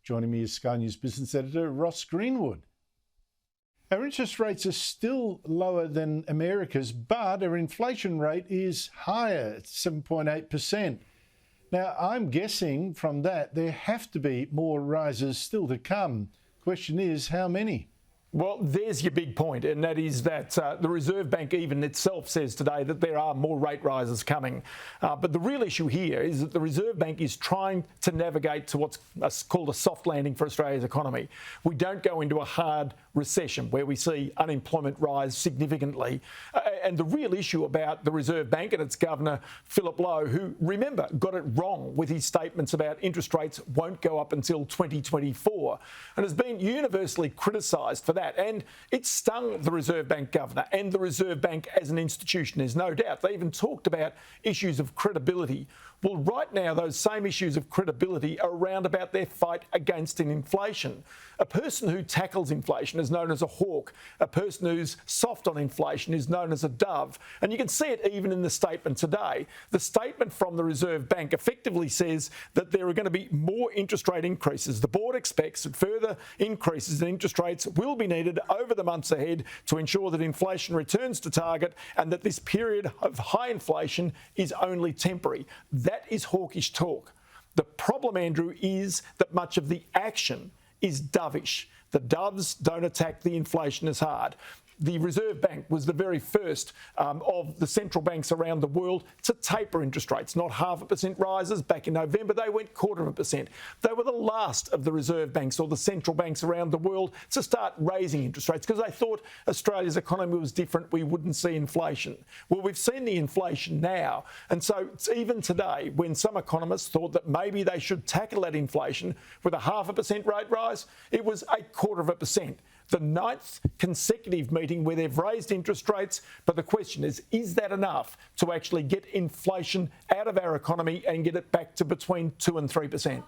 Joining me is Sky News Business Editor Ross Greenwood. Our interest rates are still lower than America's, but our inflation rate is higher, at 7.8%. Now, I'm guessing from that there have to be more rises still to come. Question is, how many? Well, there's your big point, and that is that the Reserve Bank even itself says today that there are more rate rises coming. But the real issue here is that the Reserve Bank is trying to navigate to what's called a soft landing for Australia's economy. We don't go into a hard recession where we see unemployment rise significantly. And the real issue about the Reserve Bank and its governor, Philip Lowe, who, remember, got it wrong with his statements about interest rates won't go up until 2024 and has been universally criticised for that. And it stung the Reserve Bank governor and the Reserve Bank as an institution, there's no doubt. They even talked about issues of credibility. Well, right now, those same issues of credibility are around about their fight against inflation. A person who tackles inflation is known as a hawk. A person who's soft on inflation is known as a dove. And you can see it even in the statement today. The statement from the Reserve Bank effectively says that there are going to be more interest rate increases. The board expects that further increases in interest rates will be needed over the months ahead to ensure that inflation returns to target and that this period of high inflation is only temporary. That is hawkish talk. The problem, Andrew, is that much of the action is dovish. The doves don't attack the inflation as hard. The Reserve Bank was the very first of the central banks around the world to taper interest rates, not 0.5% rises. Back in November, they went 0.25%. They were the last of the Reserve Banks or the central banks around the world to start raising interest rates because they thought Australia's economy was different, we wouldn't see inflation. Well, we've seen the inflation now. And so even today, when some economists thought that maybe they should tackle that inflation with a 0.5% rate rise, it was 0.25%. The 9th consecutive meeting where they've raised interest rates. But the question is that enough to actually get inflation out of our economy and get it back to between 2 and 3%?